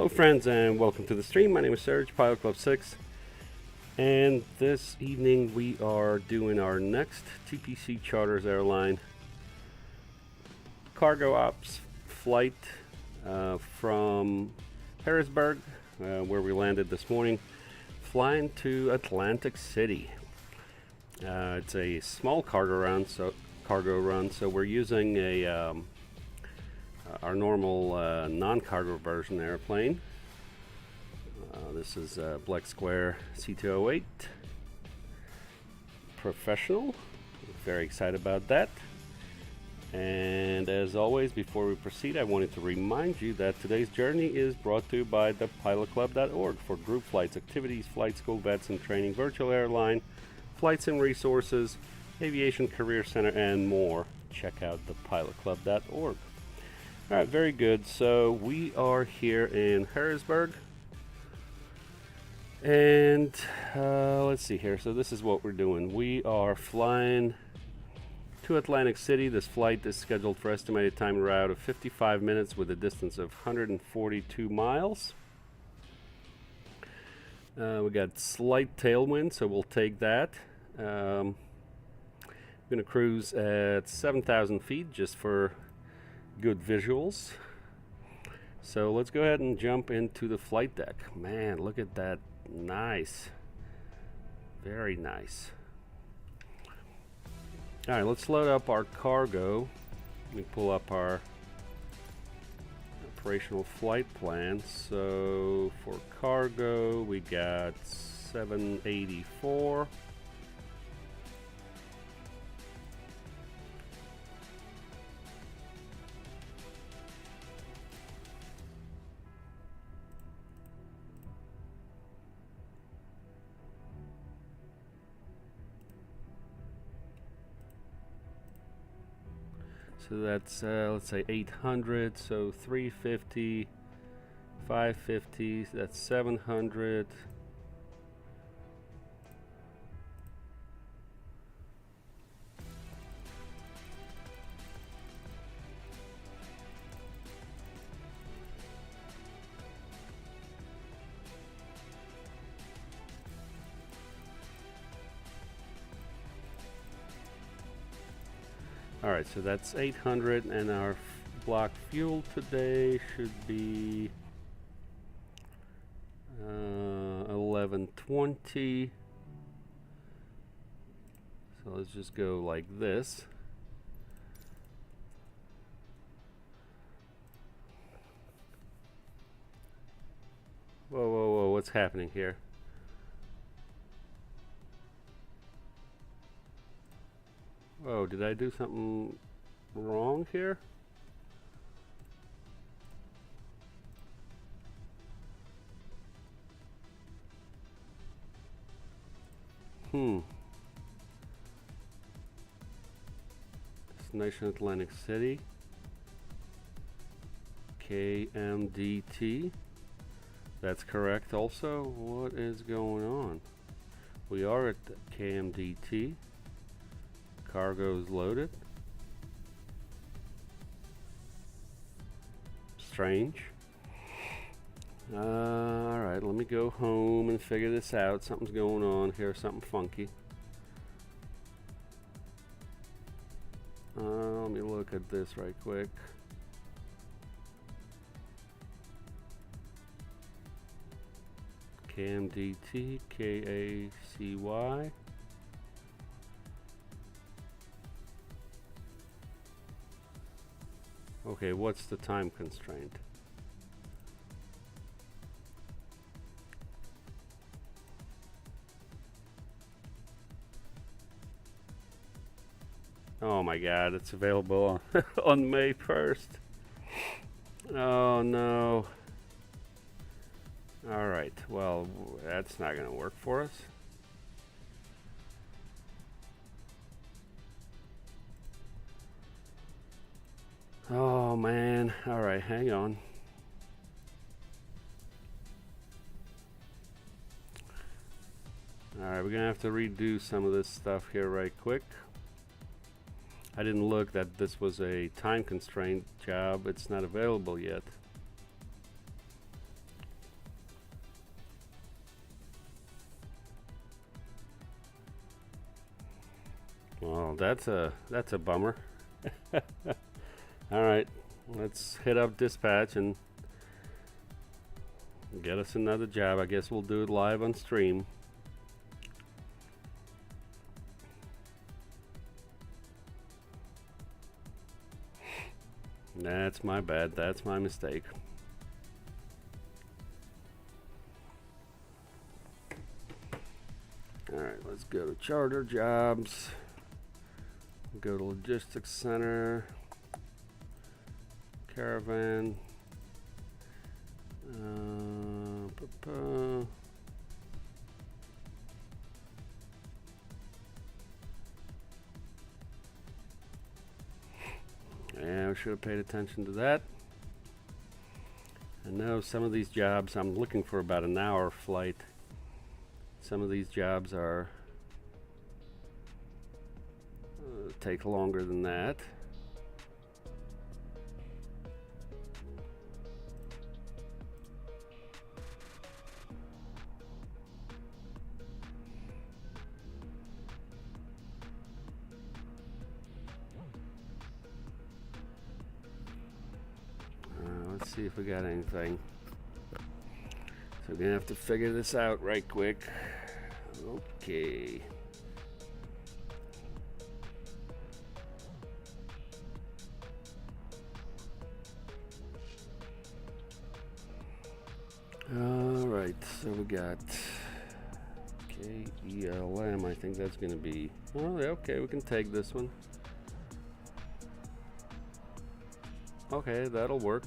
Hello friends and welcome to the stream. My name is Serge, Pilot Club 6, and this evening we are doing our next TPC Charters Airline cargo ops flight from Harrisburg, where we landed this morning, flying to Atlantic City. It's a small cargo run, so we're using a our normal non-cargo version airplane. This is Black Square C208 Professional. Very excited about that. And as always, before we proceed, I wanted to remind you that today's journey is brought to you by thepilotclub.org for group flights, activities, flight school, VATSIM training, virtual airline, flights and resources, aviation career center, and more. Check out thepilotclub.org. All right, very good. So we are here in Harrisburg, and let's see here. So this is what we're doing. We are flying to Atlantic City. This flight is scheduled for estimated time and route of 55 minutes with a distance of 142 miles. We got slight tailwind, so we'll take that. We're going to cruise at 7,000 feet just for good visuals. So let's go ahead and jump into the flight deck. Man, look at that. Nice. Very nice. All right, let's load up our cargo. Let me pull up our operational flight plan. So for cargo, we got 784. So that's, let's say 800, so 350, 550, that's 700. Alright, so that's 800, and our block fuel today should be 1120. So let's just go like this. Whoa, whoa, whoa, what's happening here? Oh, did I do something wrong here? Destination Atlantic City. KMDT. That's correct also. What is going on? We are at KMDT. Cargo's loaded. Strange. Alright, let me go home and figure this out. Something's going on here, something funky. Let me look at this right quick. KMDT, KACY. Okay, what's the time constraint? Oh my God, it's available on May 1st. Oh no. Alright, well, that's not going to work for us. Oh man, alright, hang on. Alright, we're gonna have to redo some of this stuff here right quick. I didn't look that this was a time constraint job. It's not available yet. Well, that's a bummer. All right, let's hit up dispatch and get us another job. I guess we'll do it live on stream. That's my bad. That's my mistake. All right, let's go to charter jobs. Go to logistics center. Caravan. Yeah, I should have paid attention to that. I know some of these jobs, I'm looking for about an hour flight. Some of these jobs are take longer than that. Let's see if we got anything. So we're gonna have to figure this out right quick. Okay. All right, so we got KELM. I think that's gonna be, oh, yeah, okay, we can take this one. Okay, that'll work.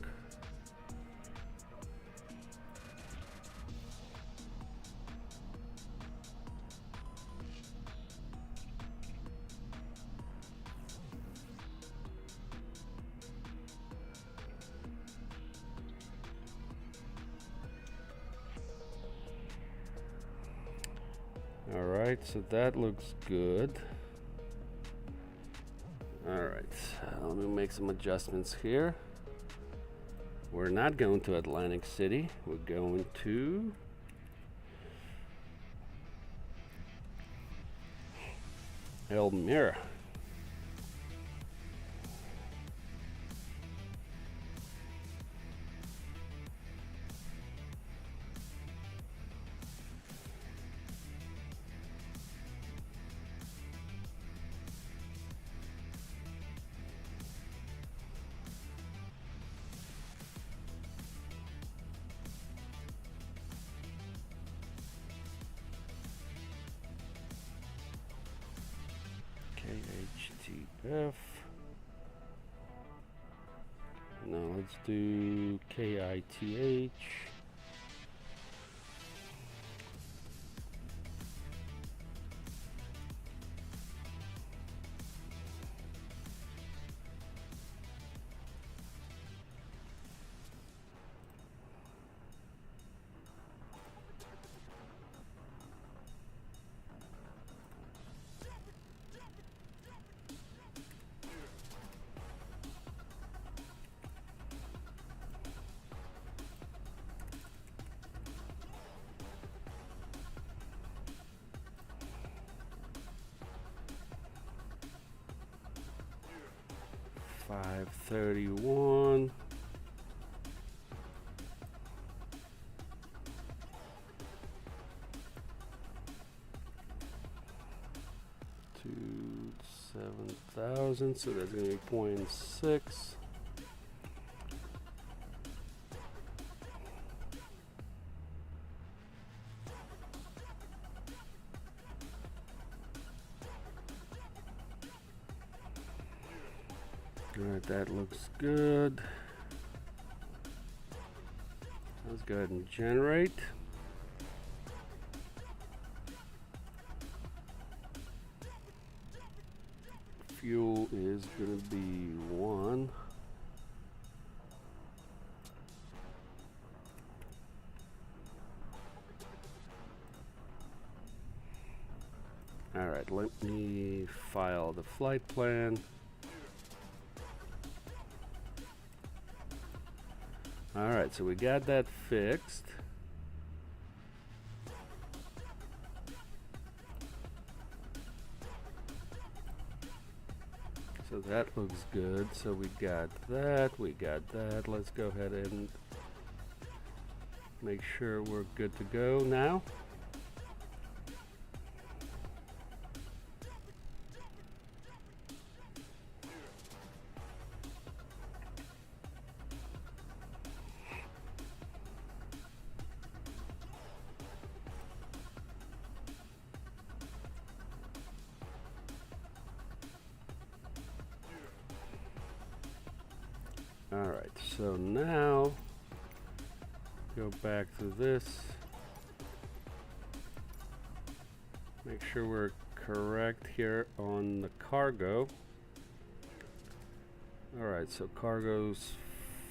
Alright, so that looks good. Alright, let me make some adjustments here. We're not going to Atlantic City. We're going to Elmira. KHTF. Now let's do KITH. $531. $7,000, so that's gonna be 0.6. Alright, that looks good. Let's go ahead and generate. Fuel is going to be 1. Alright, let me file the flight plan. Alright, so we got that fixed. So that looks good. So we got that, we got that. Let's go ahead and make sure we're good to go now. Alright, so now go back to this. Make sure we're correct here on the cargo. Alright, so cargo's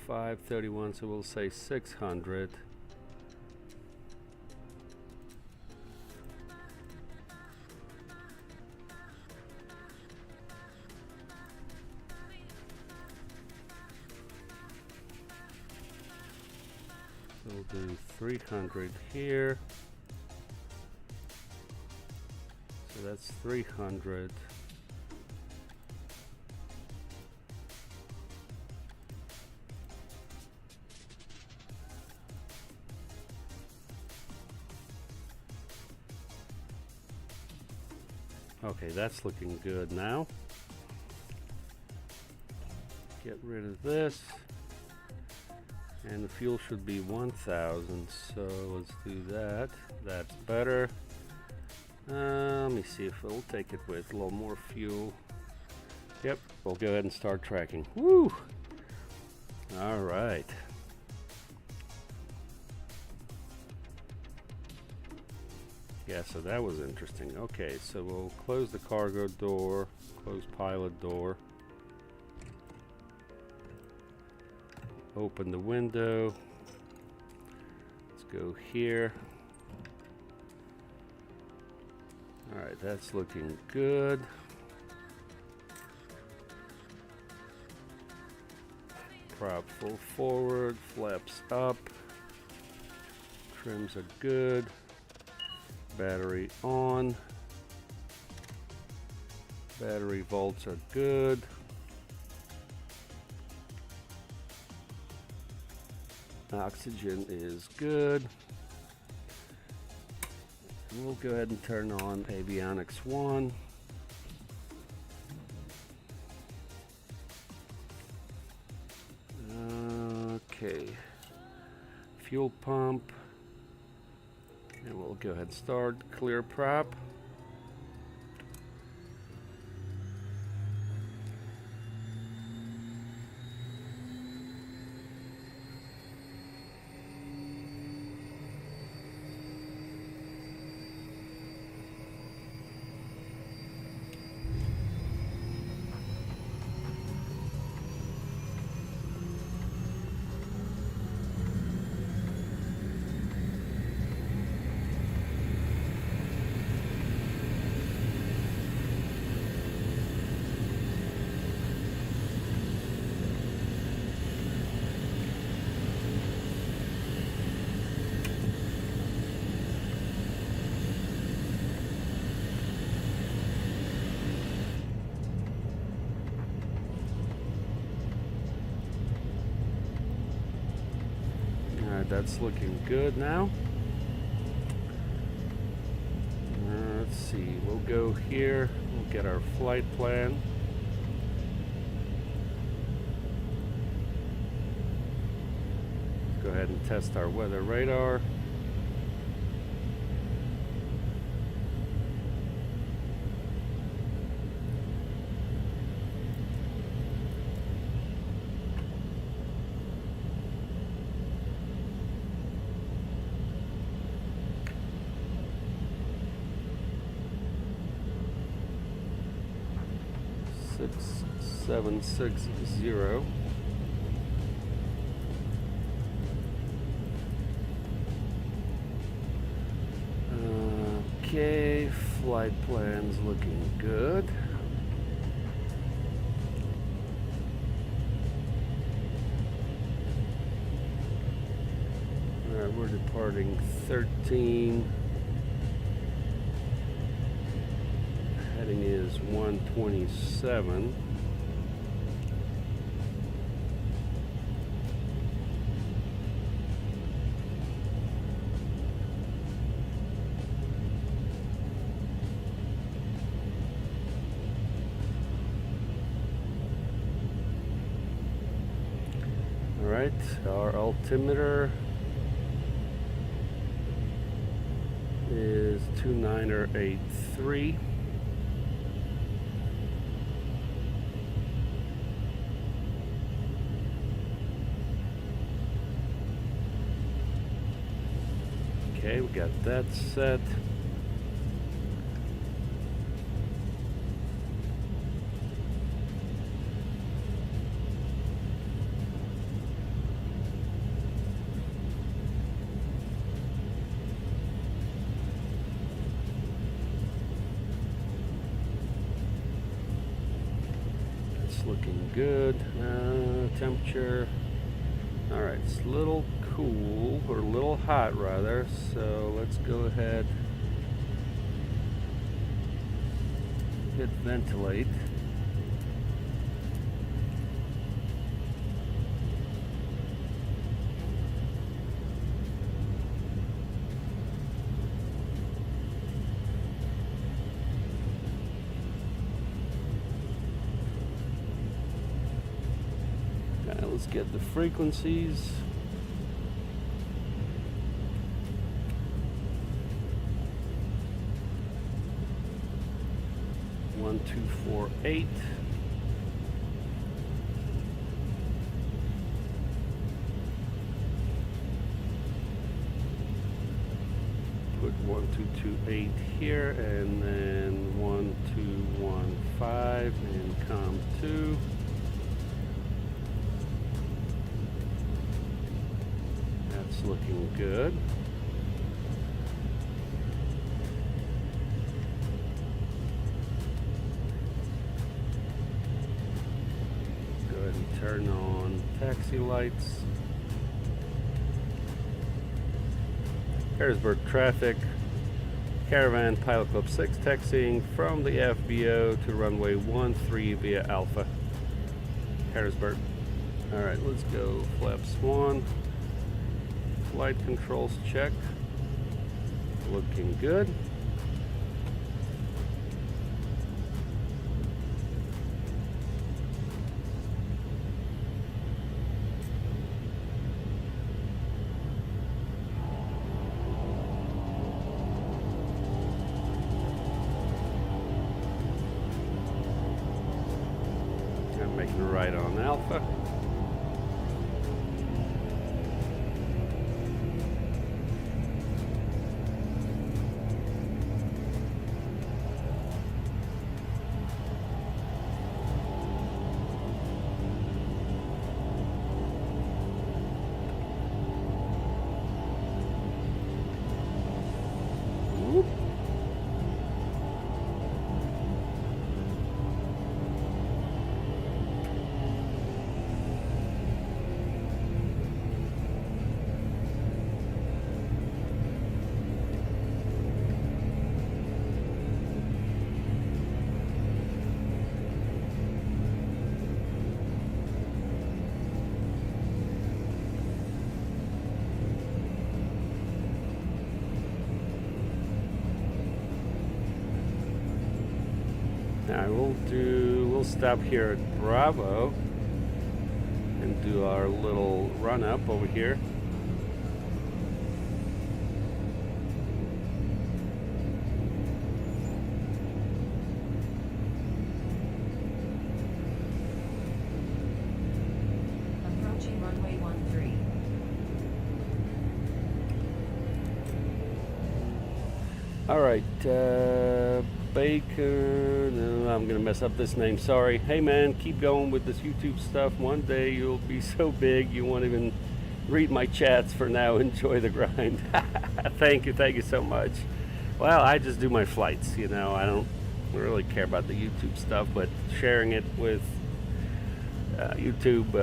531, so we'll say 600. We'll do 300 here. So that's 300. Okay, that's looking good now. Get rid of this. And the fuel should be 1,000, so let's do that. That's better. Let me see if it'll take it with a little more fuel. Yep, we'll go ahead and start tracking. Woo! All right. Yeah, so that was interesting. Okay, so we'll close the cargo door, close pilot door. Open the window. Let's go here. Alright, that's looking good. Prop full forward, flaps up. Trims are good. Battery on. Battery volts are good. Oxygen is good. We'll go ahead and turn on avionics 1. Okay. Fuel pump. And we'll go ahead and start. Clear prop. That's looking good now. Let's see, we'll go here, we'll get our flight plan. Go ahead and test our weather radar. Six, 760. Okay, flight plan's looking good. Alright, we're departing 13. Heading is 127. Alright, our altimeter is 2983. Okay, we got that set. Looking good. Temperature. Alright, it's a little cool, or a little hot rather, so let's go ahead, hit ventilate. Let's get the frequencies. One, 2, 4, 8. Put 1, 2, 2, 8 here, and then 1, 2, 1, 5 and COM 2. Looking good. Go ahead and turn on taxi lights. Harrisburg traffic. Caravan Pilot Club 6 taxiing from the FBO to runway 13 via Alpha. Harrisburg. Alright, let's go flaps 1. Flight controls check. Looking good. I'm making a right on Alpha. Now we'll stop here at Bravo and do our little run up over here. Approaching runway 13. All right, Baker, no, I'm gonna mess up this name, sorry. Hey man, keep going with this YouTube stuff. One day you'll be so big you won't even read my chats. For now, enjoy the grind. Thank you so much. Well, I just do my flights, you know, I don't really care about the YouTube stuff, but sharing it with YouTube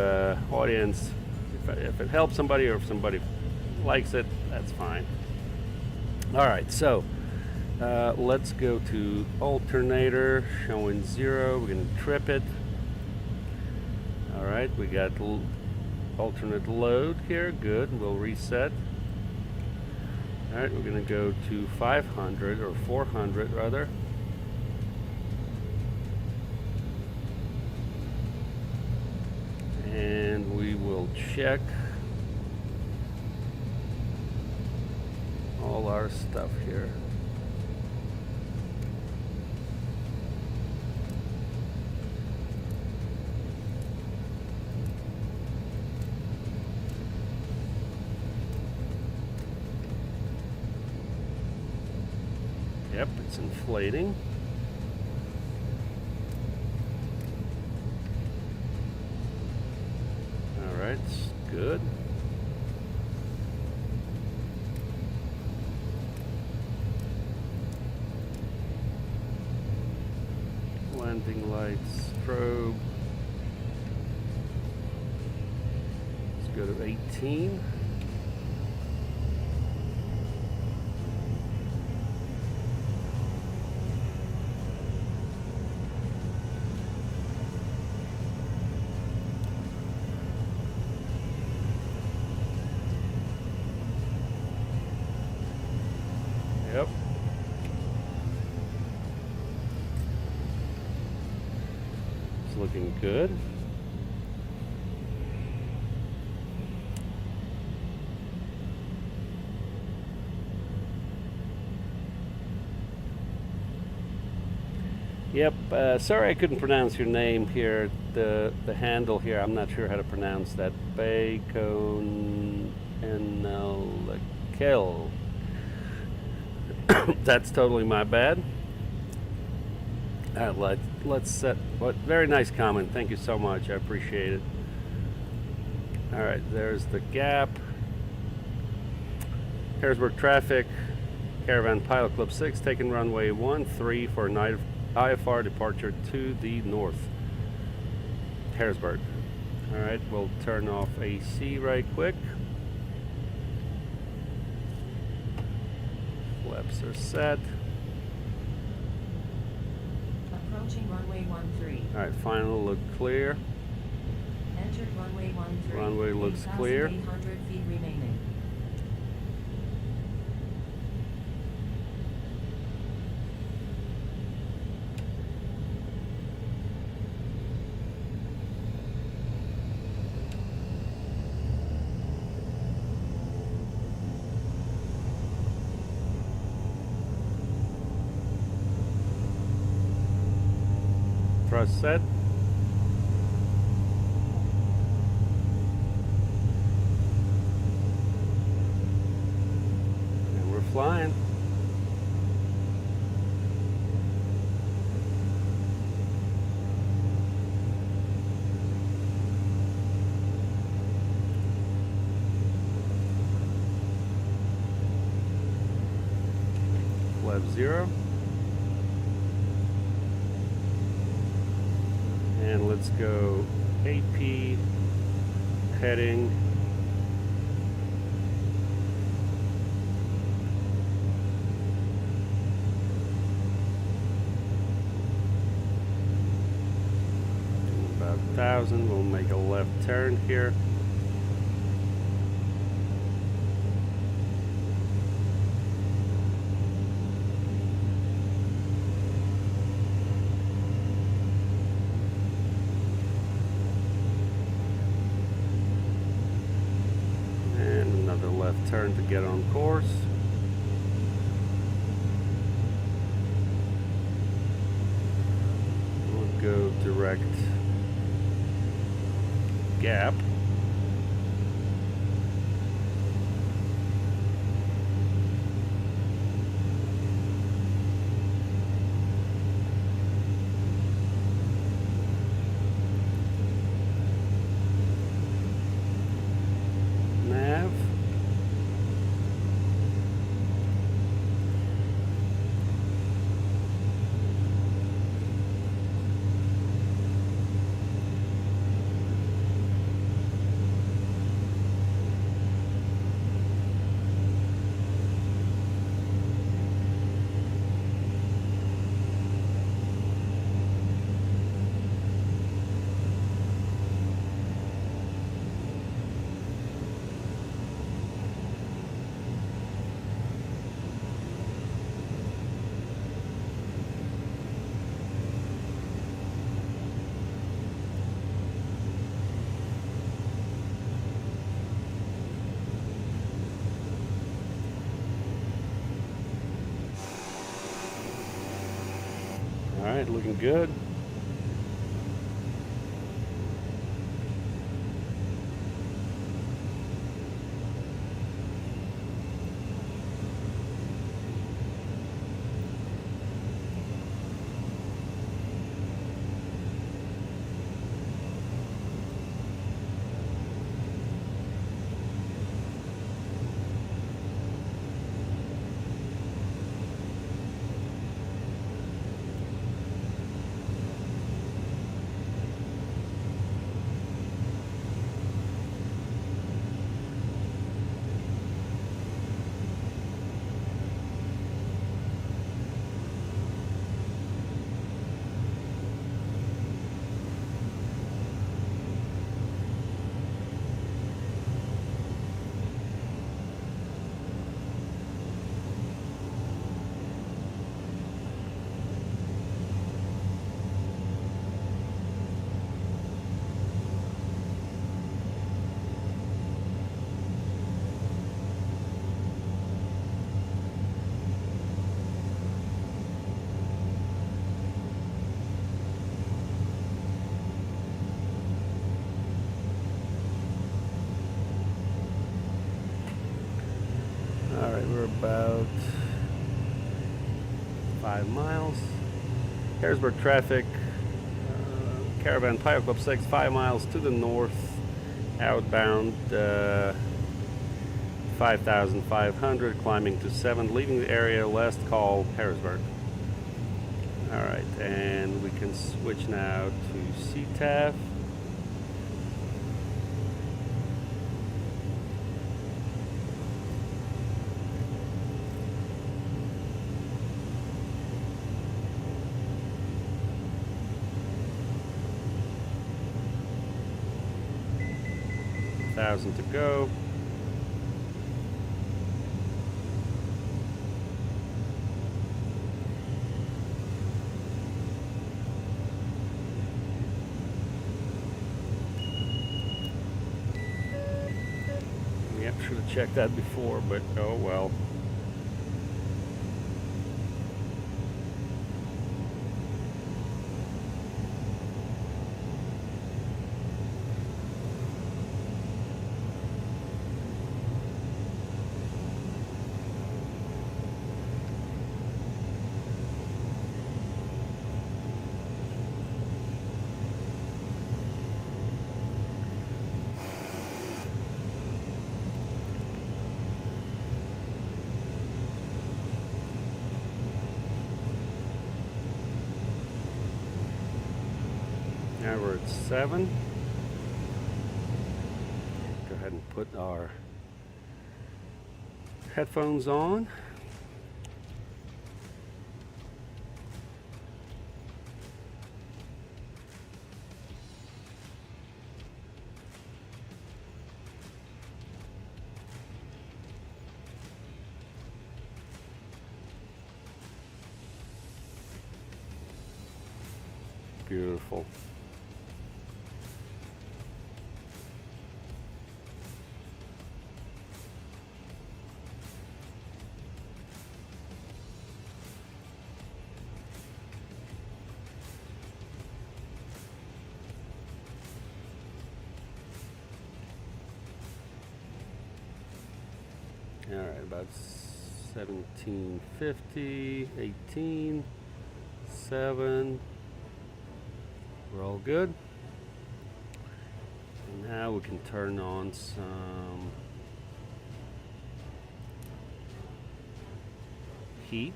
audience, if it helps somebody or if somebody likes it, that's fine. All right, so let's go to alternator, showing 0. We're going to trip it. All right, we got alternate load here. Good. We'll reset. All right, we're going to go to 500 or 400 rather. And we will check all our stuff here. Yep, it's inflating. All right, it's good. Landing lights, strobe. Let's go to 18. Yep. It's looking good. Yep, sorry I couldn't pronounce your name here. The handle here, I'm not sure how to pronounce that. Bacon Kill. That's totally my bad. Let's set. What very nice comment. Thank you so much. I appreciate it. All right, there's the gap. Harrisburg traffic. Caravan Pilot Club 6 taking runway 13 for an IFR departure to the north. Harrisburg. All right, we'll turn off AC right quick. Flaps are set. Approaching runway 13. All right, final look clear. Entered runway 13. Runway looks clear. 800 feet remaining. Thrust set. And we're flying. Flap 0. And let's go AP heading about 1,000. We'll make a left turn here. Left turn to get on course. We'll go direct gap. Nav. looking good. Alright, we're about 5 miles. Harrisburg traffic. Caravan Pilot Club 6, 5 miles to the north. Outbound 5,500, climbing to 7, leaving the area. Last call, Harrisburg. Alright, and we can switch now to CTAF. Thousand to go. Yep, should have checked that before, but oh well. Now we're at 7. Go ahead and put our headphones on. Beautiful. All right, about 1750, 18, 7. We're all good. And now we can turn on some heat.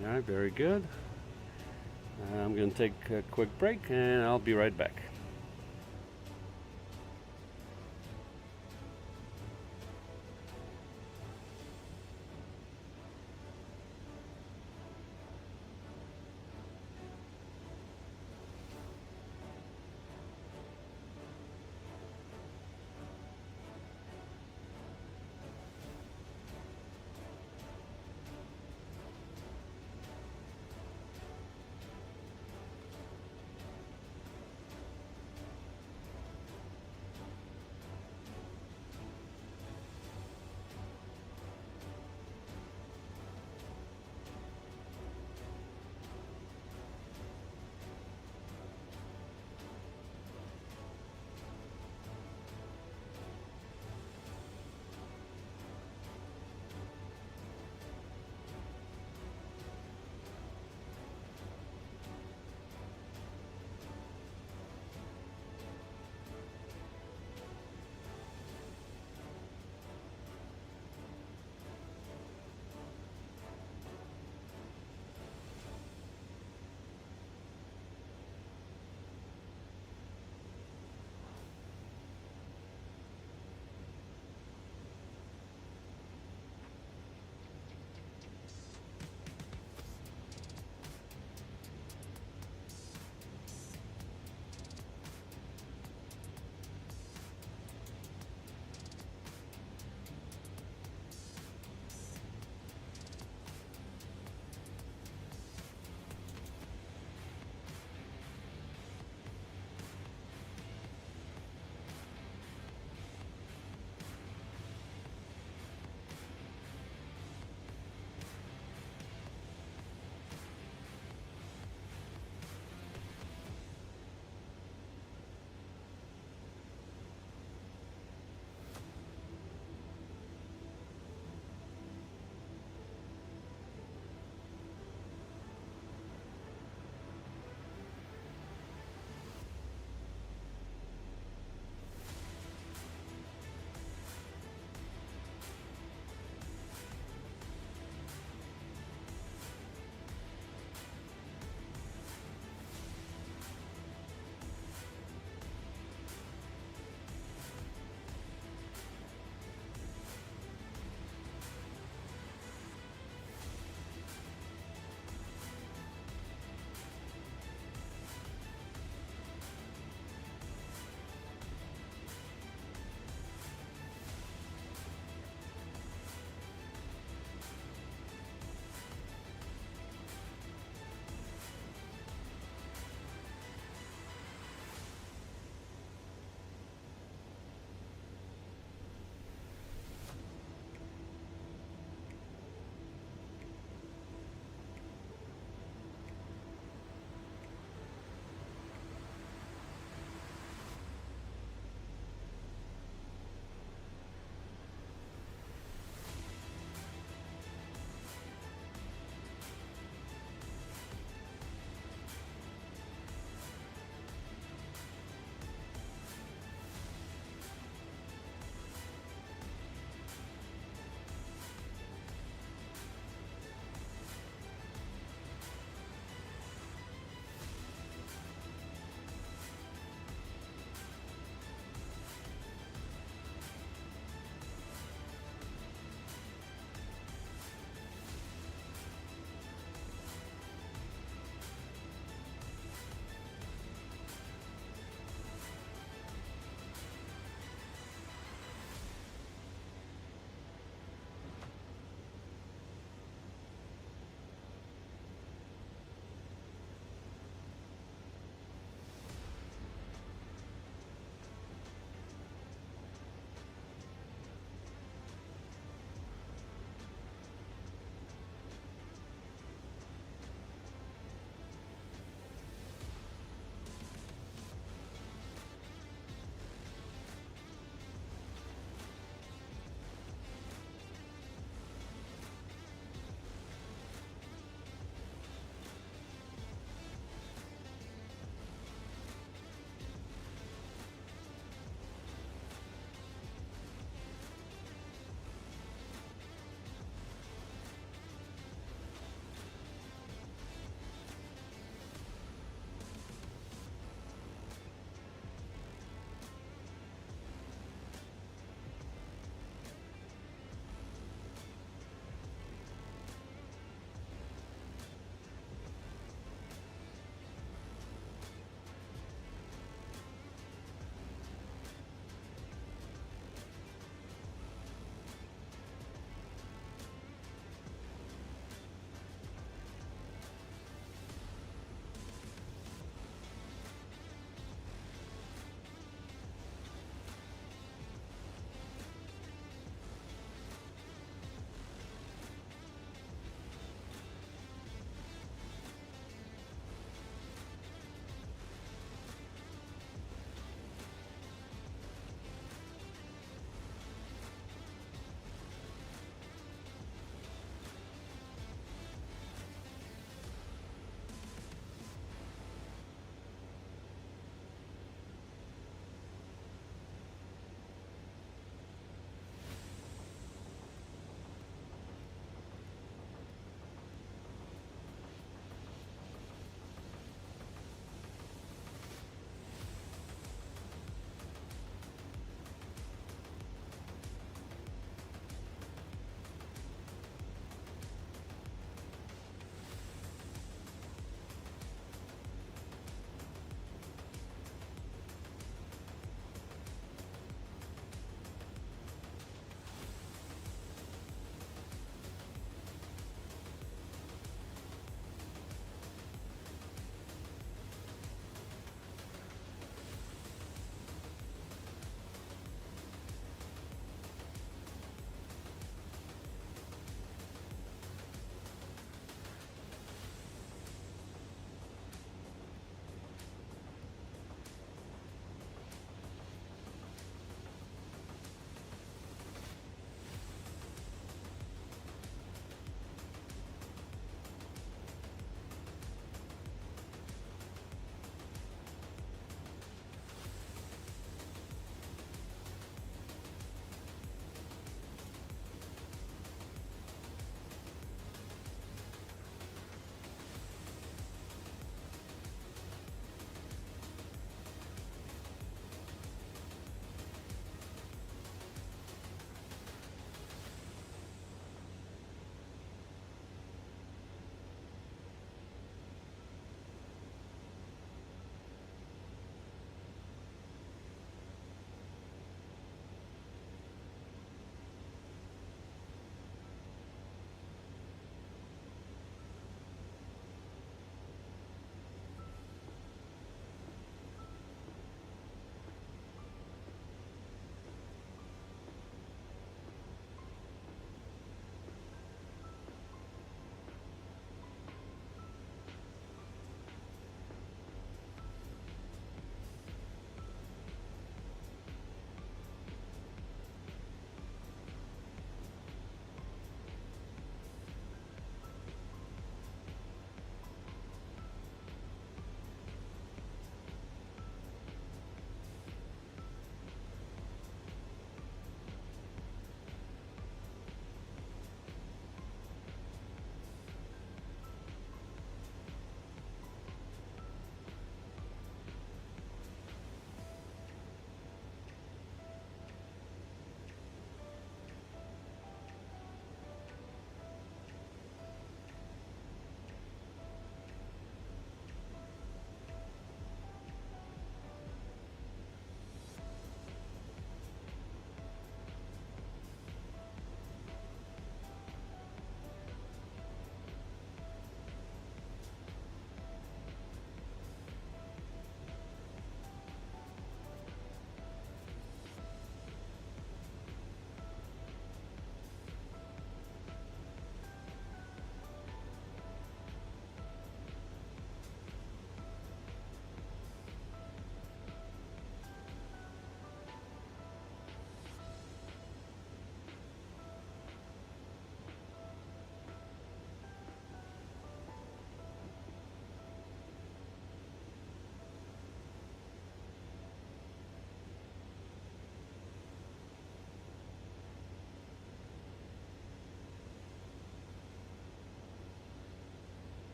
All right, very good. I'm going to take a quick break and I'll be right back.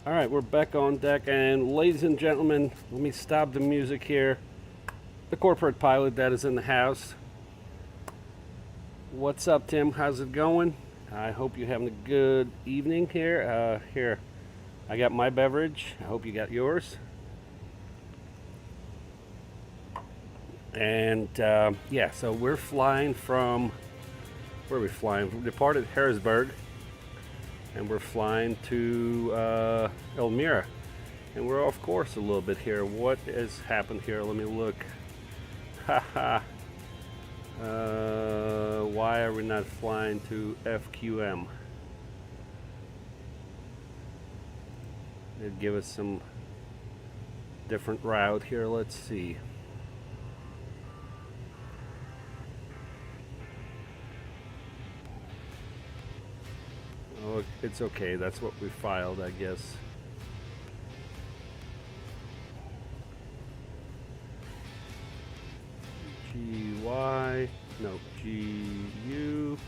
All right, we're back on deck, and ladies and gentlemen, let me stop the music here. The corporate pilot that is in the house. What's up, Tim? How's it going? I hope you're having a good evening here. Here, I got my beverage. I hope you got yours. And yeah, so we're flying from, where are we flying? We departed Harrisburg, and we're flying to Elmira. And we're off course a little bit here. What has happened here? Let me look. Haha. Why are we not flying to FQM? They'd give us some different route here. Let's see. Oh, it's okay. That's what we filed, I guess. GY, no, GUYED.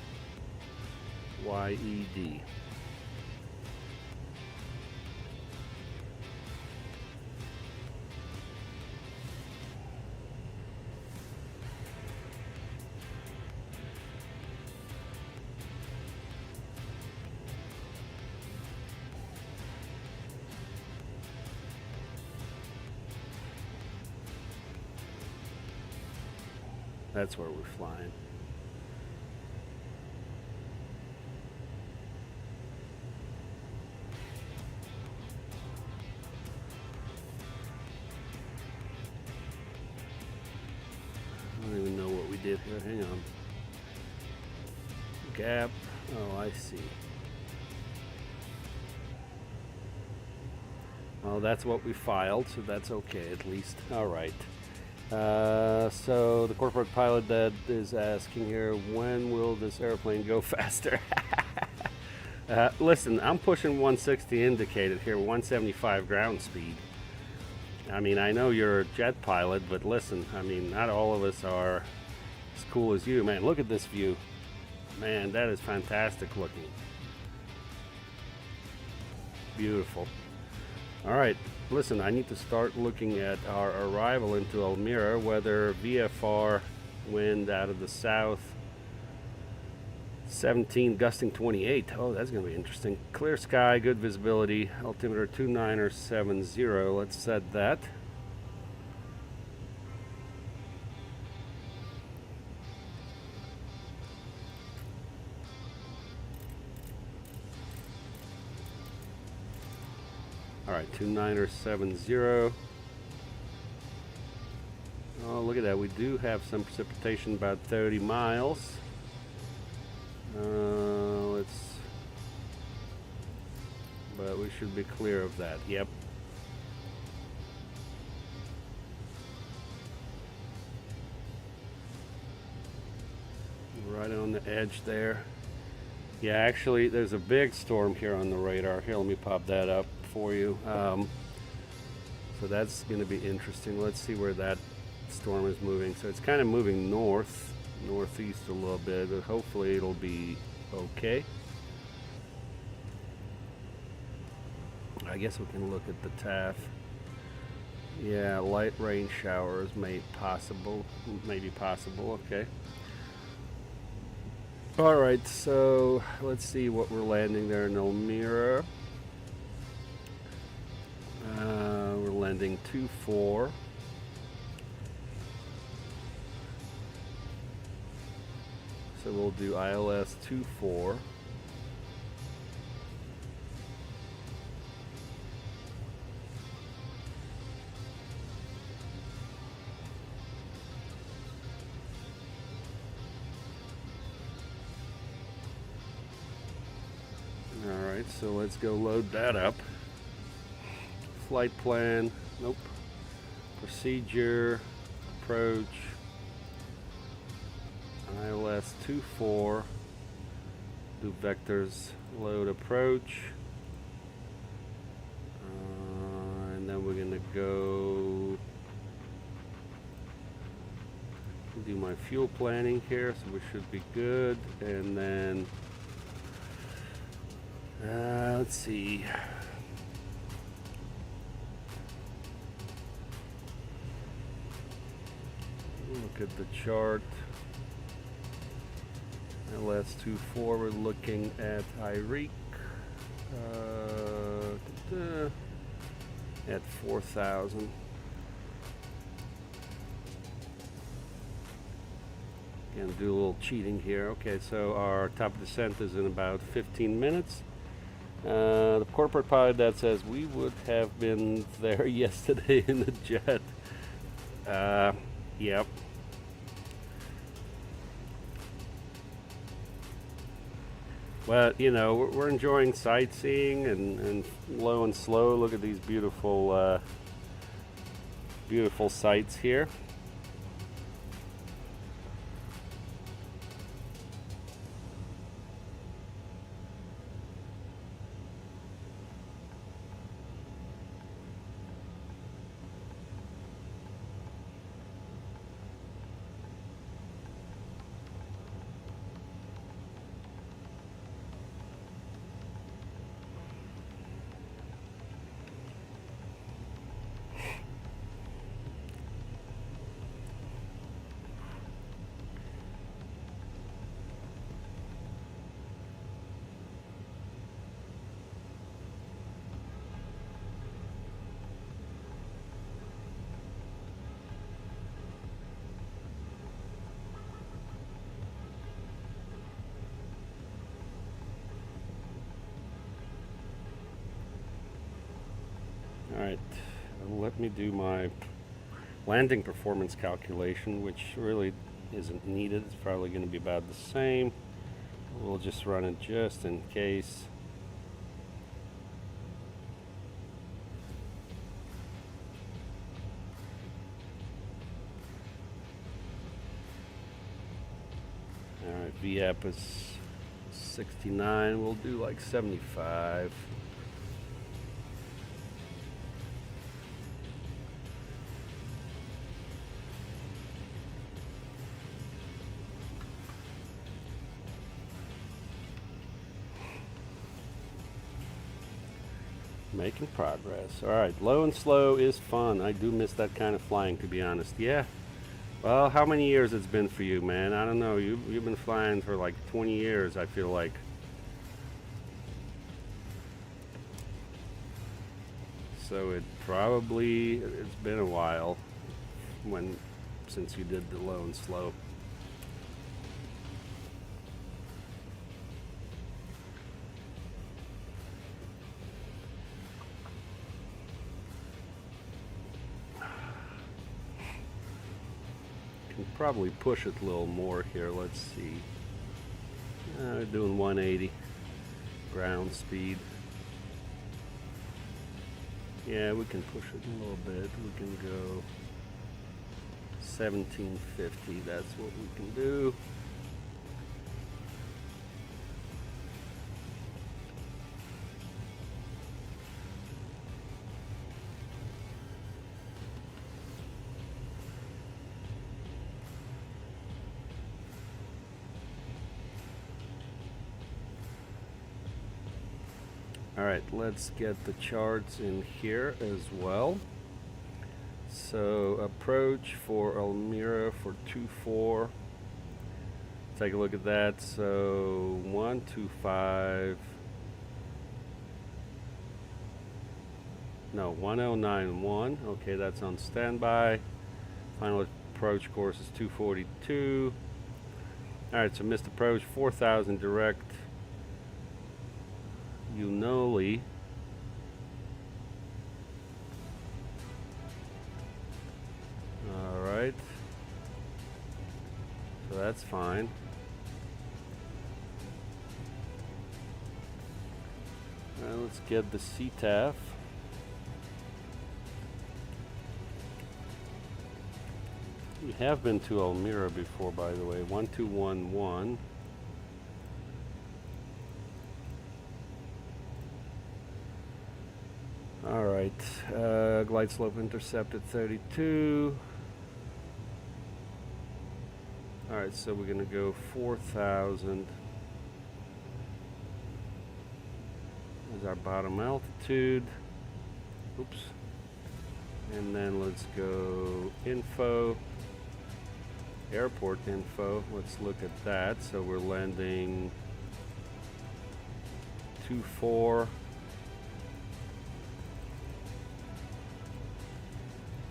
That's where we're flying. I don't even know what we did here. Hang on. Gap. Oh, I see. Well, that's what we filed, so that's okay at least. All right. So the corporate pilot that is asking here, when will this airplane go faster? Listen, I'm pushing 160 indicated here, 175 ground speed. I mean, I know you're a jet pilot, but listen, I mean, not all of us are as cool as you. Man, look at this view. Man, that is fantastic looking. Beautiful. All right. Listen, I need to start looking at our arrival into Elmira, weather VFR, wind out of the south, 17 gusting 28. Oh, that's going to be interesting. Clear sky, good visibility, altimeter 2970. Let's set that. All right, 2970. Oh, look at that. We do have some precipitation, about 30 miles. But we should be clear of that. Yep. Right on the edge there. Yeah, actually, there's a big storm here on the radar. Here, let me pop that up for you. So that's going to be interesting. Let's see where that storm is moving. So it's kind of moving northeast a little bit, but hopefully it'll be okay. I guess we can look at the TAF. Yeah, light rain showers maybe possible. Okay. All right, so let's see what we're landing there in Elmira. We're landing 2-4. So we'll do ILS 2-4. Alright, so let's go load that up. Flight plan, nope. Procedure, approach, ILS 2-4, do vectors, load approach, and then we're gonna go do my fuel planning here, so we should be good, and then let's see. look at the chart. LS24, we're looking at IREC at 4,000. Gonna do a little cheating here. Okay, so our top descent is in about 15 minutes. The corporate pilot that says we would have been there yesterday in the jet. Yep. Well, you know, we're enjoying sightseeing and low and slow. Look at these beautiful, beautiful sights here. Alright, let me do my landing performance calculation, which really isn't needed. It's probably going to be about the same. We'll just run it just in case. Alright, VAP is 69. We'll do like 75. Making progress. Alright, low and slow is fun. I do miss that kind of flying, to be honest. Yeah. Well, how many years it's been for you, man? I don't know. You've been flying for like 20 years, I feel like. So it's been a while since you did the low and slow. Probably push it a little more here. Let's see. Doing 180 ground speed. Yeah, we can push it a little bit. We can go 1750. That's what we can do. Alright, let's get the charts in here as well. So approach for Elmira for 2-4. Take a look at that. So 125. No, 1091. Okay, that's on standby. Final approach course is 242. Alright, so missed approach 4000 direct. Unoli. Alright. So that's fine. Alright, let's get the CTAF. We have been to Elmira before, by the way. 1211. Alright, glide slope intercepted 32. Alright, so we're gonna go 4,000 as our bottom altitude. Oops. And then let's go info. airport info. Let's look at that. So we're landing 24.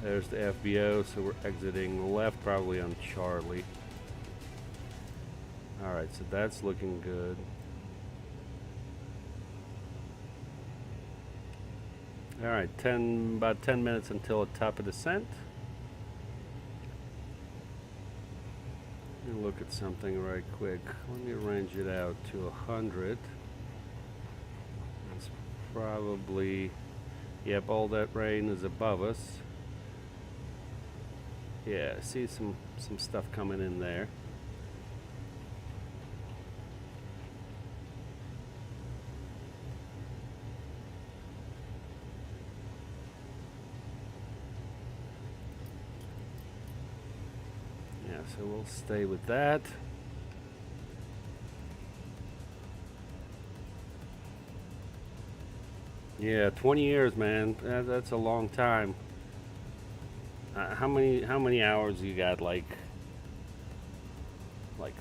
There's the FBO, so we're exiting left, probably on Charlie. Alright, so that's looking good. Alright, about 10 minutes until the top of descent. Let me look at something right quick. Let me range it out to 100. That's probably, yep, all that rain is above us. Yeah, I see some stuff coming in there. Yeah, so we'll stay with that. Yeah, 20 years, man. That's a long time. How many hours you got? Like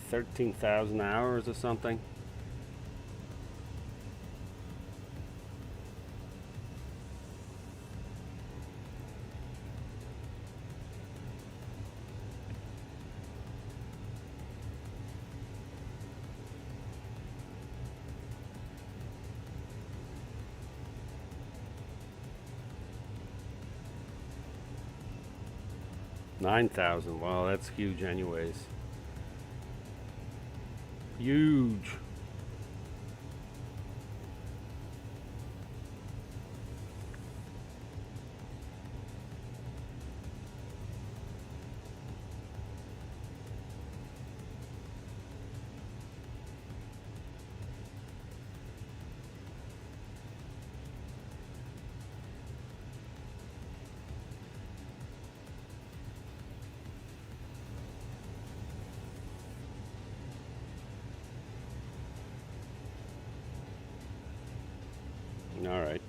13,000 hours or something? $9,000. Wow, that's huge anyways. Huge. All right.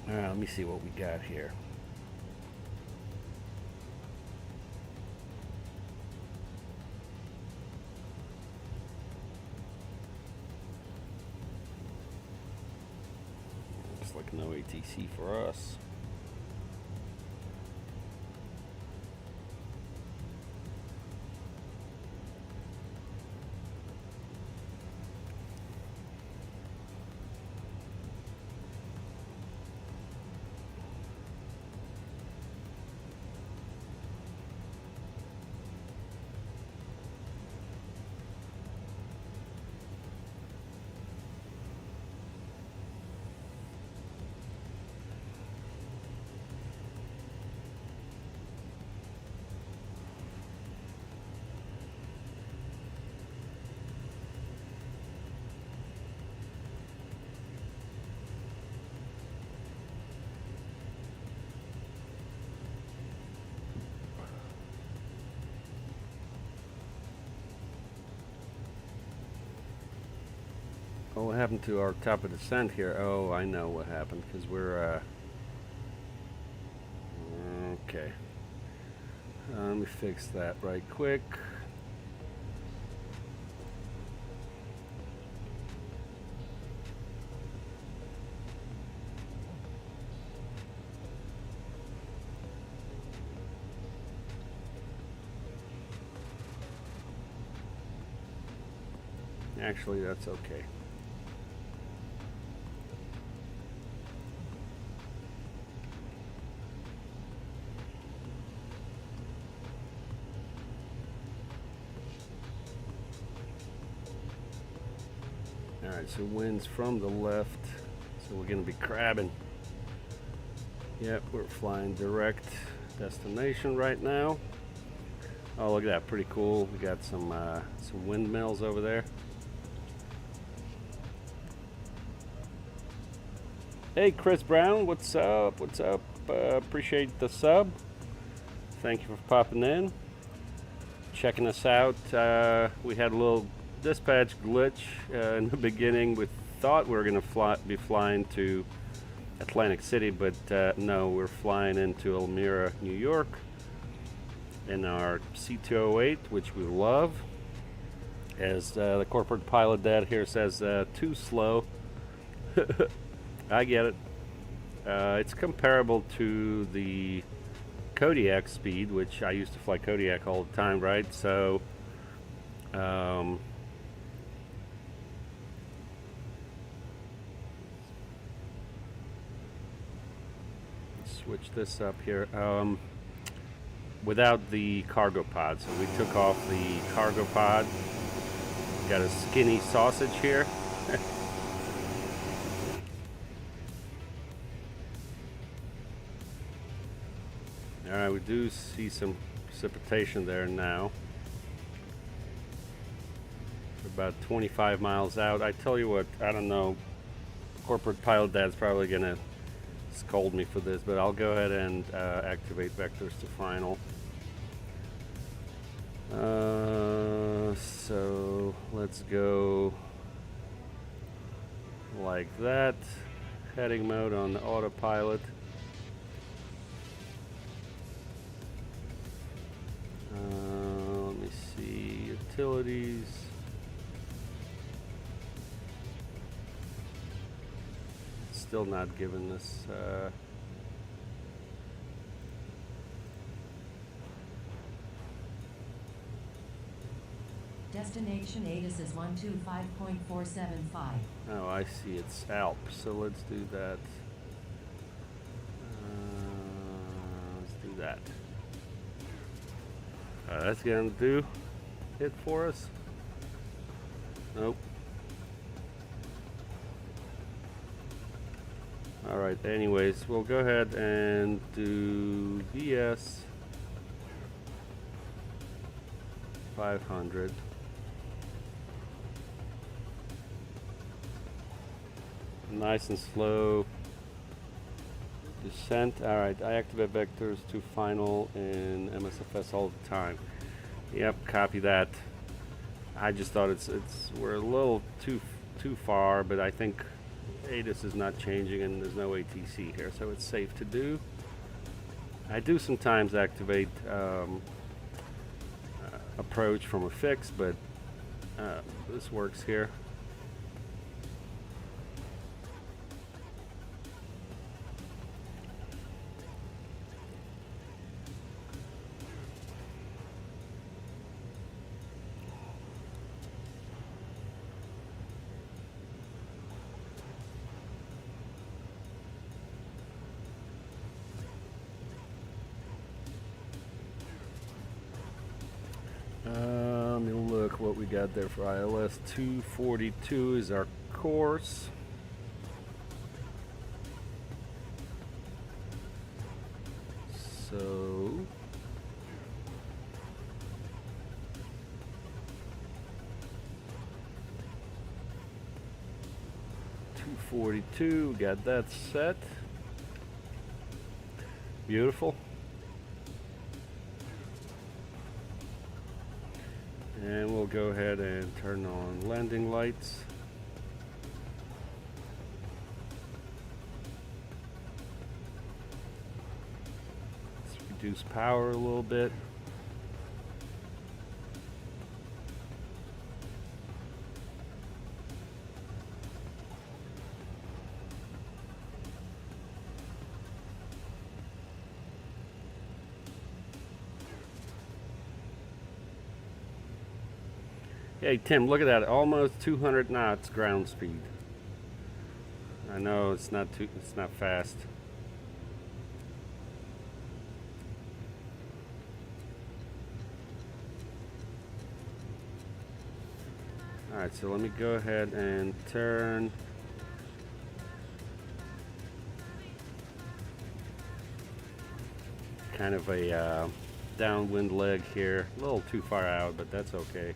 All right, let me see what we got here. Looks like no ATC for us. Oh, what happened to our top of descent here? Oh, I know what happened, because we're, okay. Let me fix that right quick. Actually, that's okay. Alright, so wind's from the left, so we're going to be crabbing. Yep, we're flying direct destination right now. Oh, look at that, pretty cool. We got some windmills over there. Hey, Chris Brown, what's up? What's up? Appreciate the sub. Thank you for popping in, checking us out. We had a little dispatch glitch in the beginning with thought we were going to be flying to Atlantic City, but no, we're flying into Elmira, New York in our C208, which we love. As the corporate pilot dad here says, too slow. I get it. It's comparable to the Kodiak speed, which I used to fly Kodiak all the time, right? So switch this up here. Without the cargo pod, so we took off the cargo pod. Got a skinny sausage here. Alright, we do see some precipitation there now. We're about 25 miles out. I tell you what, I don't know, corporate pilot dad's probably gonna scold me for this, but I'll go ahead and activate vectors to final. So let's go like that. Heading mode on the autopilot. Let me see, utilities. Still not giving this Destination ATIS is 125.475. oh, I see, it's Alp, so let's do that. Let's do that. That's gonna do it for us. Nope. Alright, anyways, we'll go ahead and do VS 500. Nice and slow descent. Alright, I activate vectors to final in MSFS all the time. Yep, copy that. I just thought we're a little too far, but I think ATIS is not changing and there's no ATC here, so it's safe to do. I do sometimes activate approach from a fix, but this works here. Let me look what we got there for ILS. 242 is our course. So $242, got that set. Beautiful. And we'll go ahead and turn on landing lights. Let's reduce power a little bit. Hey Tim, look at that, almost 200 knots ground speed. I know it's not fast. All right, so let me go ahead and turn. Kind of a downwind leg here, a little too far out, but that's okay.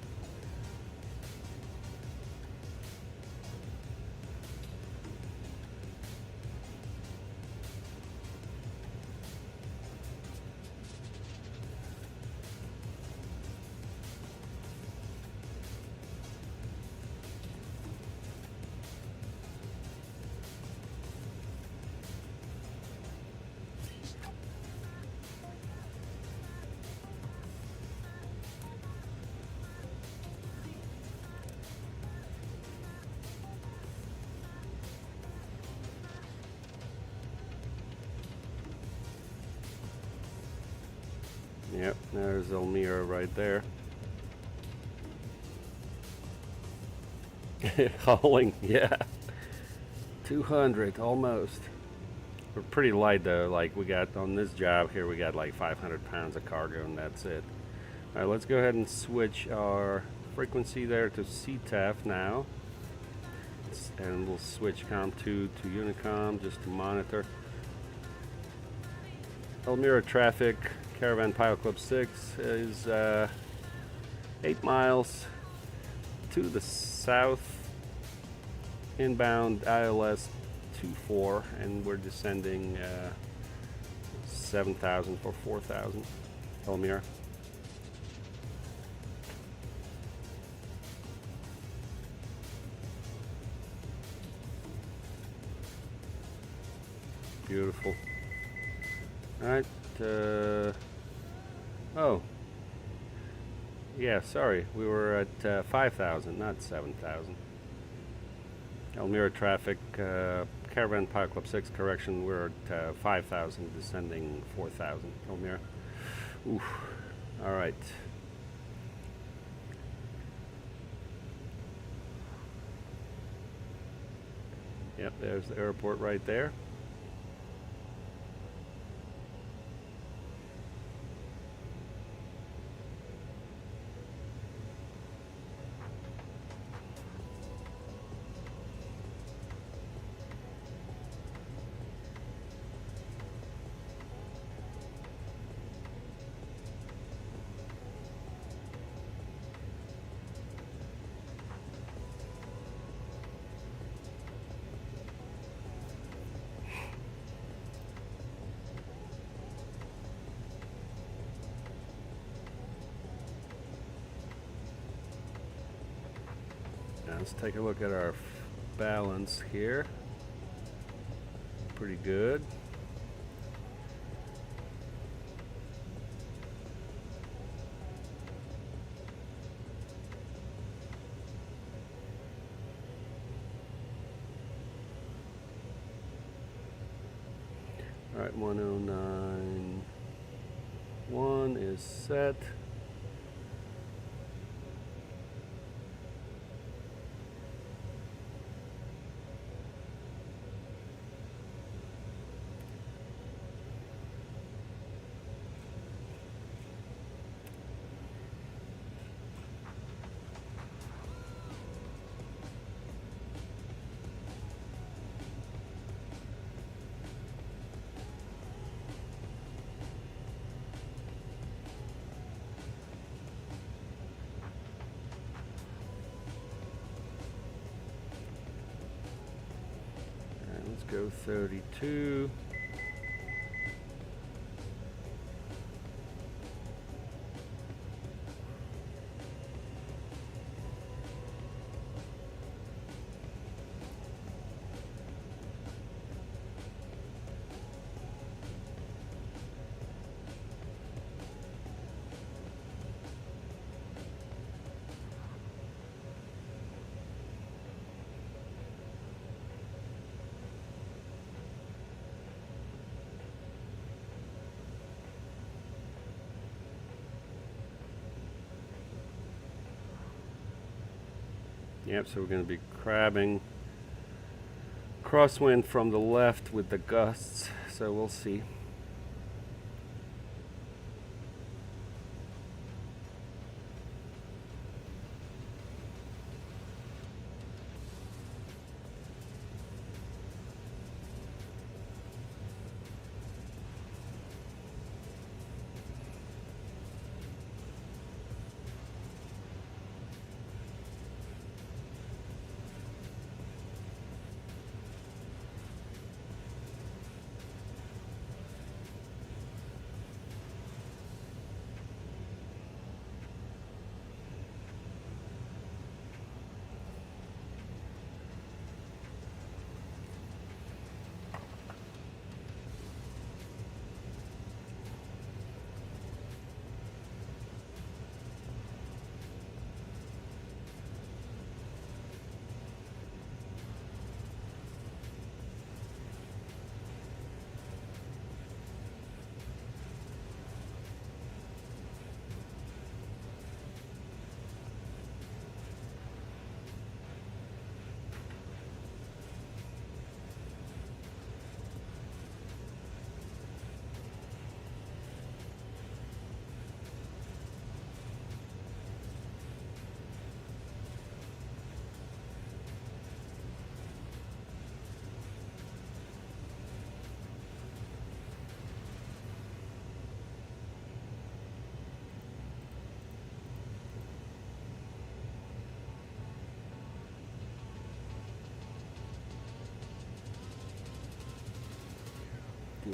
Yep, there's Elmira right there. Hauling, yeah. 200 almost. We're pretty light though. Like we got on this job here, we got like 500 pounds of cargo and that's it. All right, let's go ahead and switch our frequency there to CTAF now. And we'll switch COM2 to Unicom just to monitor. Elmira traffic, Caravan Pilot Club 6 is 8 miles to the south, inbound ILS 24, and we're descending 7,000 for 4,000. Elmira. Beautiful. All right. Oh. Yeah, sorry. We were at 5,000, not 7,000. Elmira traffic, Caravan Pilot Club 6, correction. We're at 5,000, descending 4,000. Elmira. Oof. All right. Yep, there's the airport right there. Let's take a look at our balance here. Pretty good. All right, 109.1 is set. Go 32. Yep, so we're going to be crabbing crosswind from the left with the gusts, so we'll see.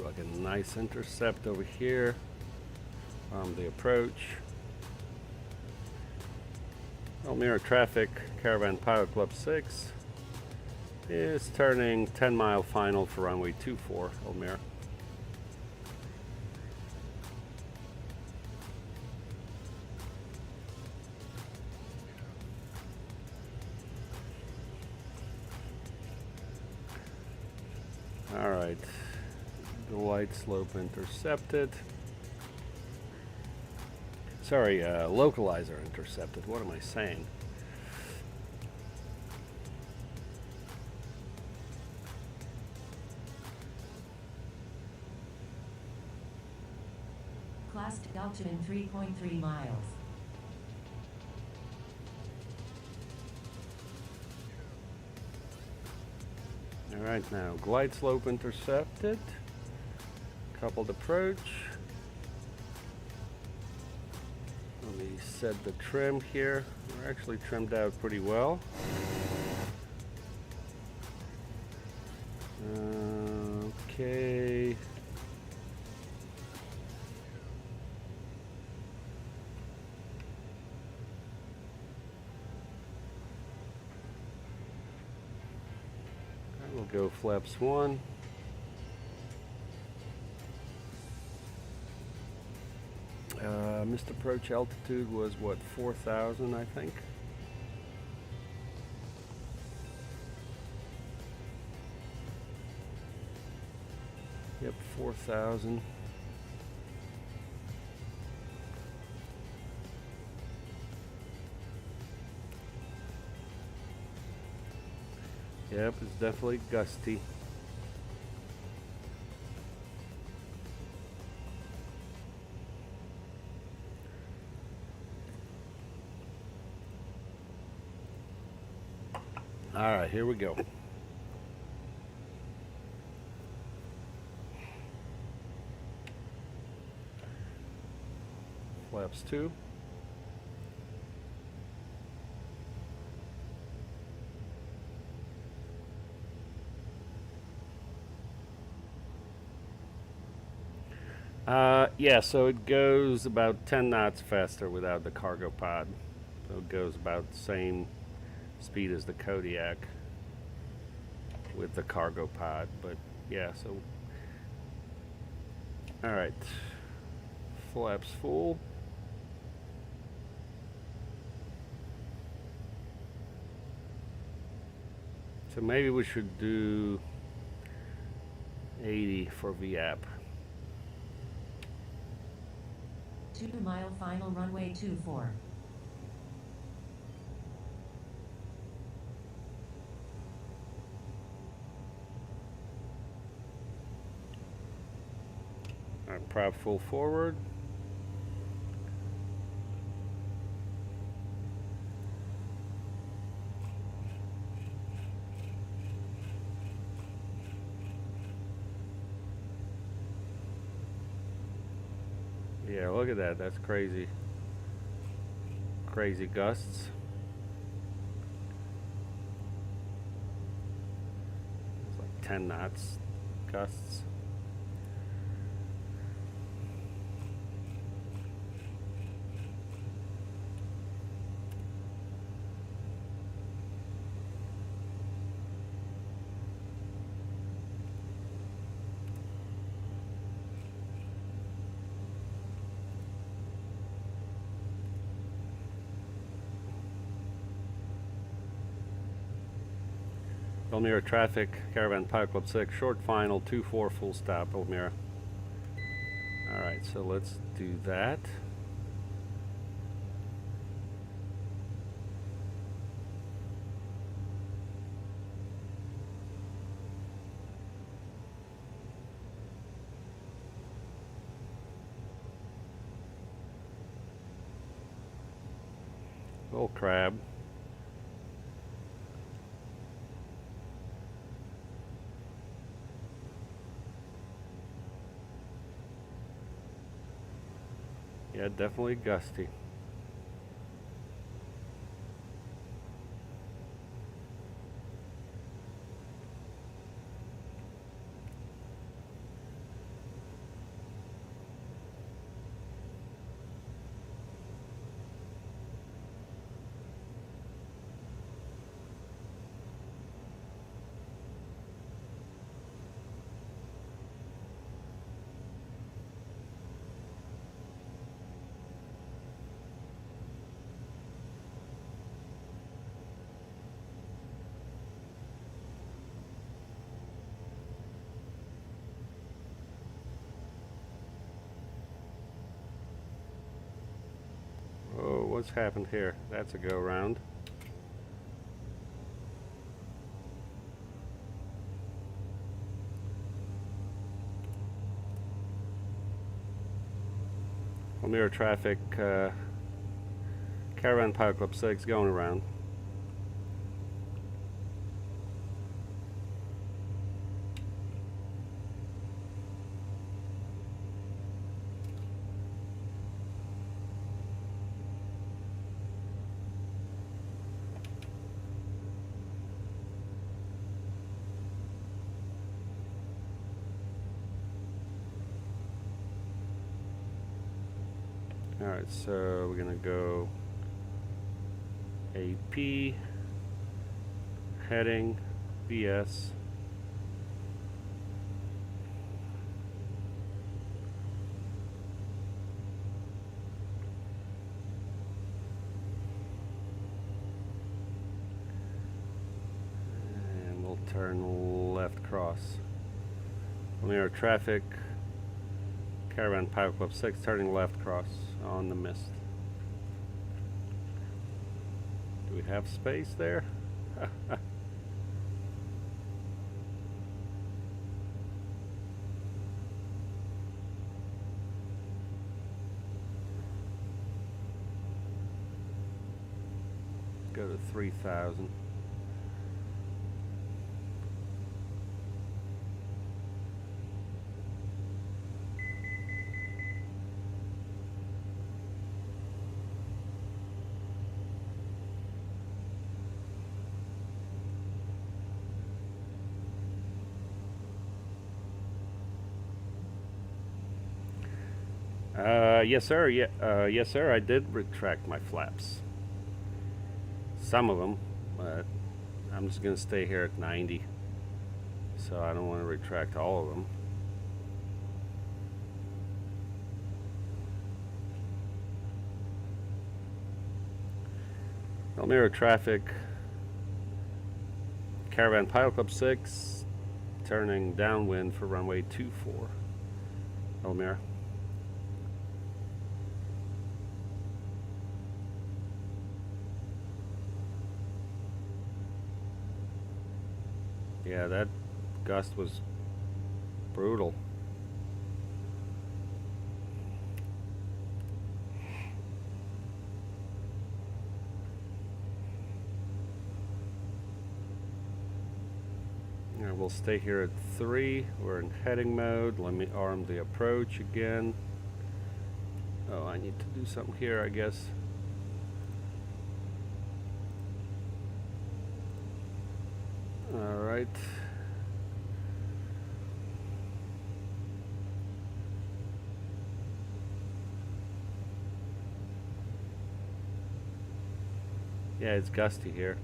like a nice intercept over here from the approach. Elmira traffic, Caravan Pilot Club 6 is turning 10-mile final for runway 24, Elmira. All right, the light slope intercepted. Sorry, localizer intercepted. What am I saying? Class altitude in 3.3 miles. All right, now glide slope intercepted. Coupled approach. Let me set the trim here. We're actually trimmed out pretty well. Okay. We'll go flaps 1. Missed approach altitude was what, 4,000, I think. Yep, 4,000. Yep, it's definitely gusty. All right, here we go. Flaps 2. Yeah, so it goes about 10 knots faster without the cargo pod. So it goes about the same speed as the Kodiak with the cargo pod, but yeah, so all right, flaps full. So maybe we should do 80 for VAP. 2-mile final runway 24. Prop full forward. Yeah, look at that. That's crazy. Crazy gusts. It's like 10 knots gusts. Elmira traffic, Caravan Pilot Club 6, short final, 2-4 full stop, Elmira. Alright, so let's do that. Little crab. Yeah, definitely gusty. what's happened here? That's a go round. Elmira traffic, Caravan Pilot Club 6 going around. Alright, so we're gonna go AP, heading, VS. And we'll turn left cross. Elmira traffic, Caravan Pilot Club 6, turning left cross on the mist. Do we have space there? Go to 3,000. Yes, sir. Yeah, yes, sir. I did retract my flaps. Some of them, but I'm just gonna stay here at 90. So I don't want to retract all of them. Elmira traffic, Caravan Pilot Club 6, turning downwind for runway 24. Elmira. Yeah, that gust was brutal. Yeah, we'll stay here at 3. We're in heading mode. Let me arm the approach again. Oh, I need to do something here, I guess. All right. Yeah, it's gusty here.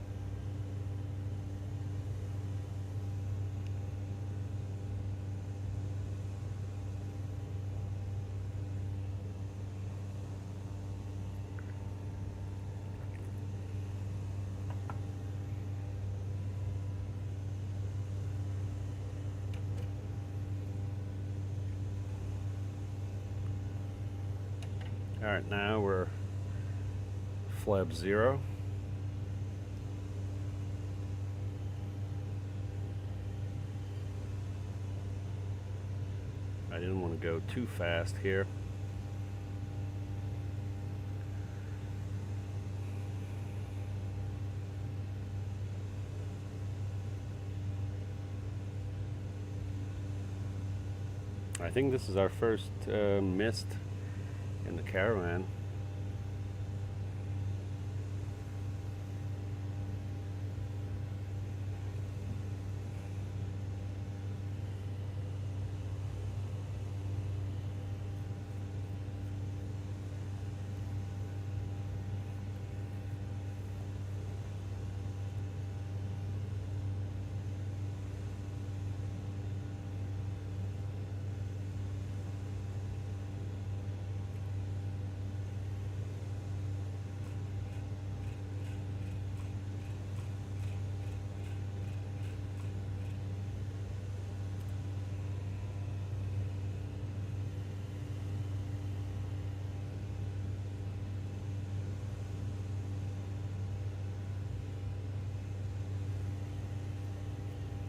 Alright, now we're flap 0. I didn't want to go too fast here. I think this is our first mist in the Caravan.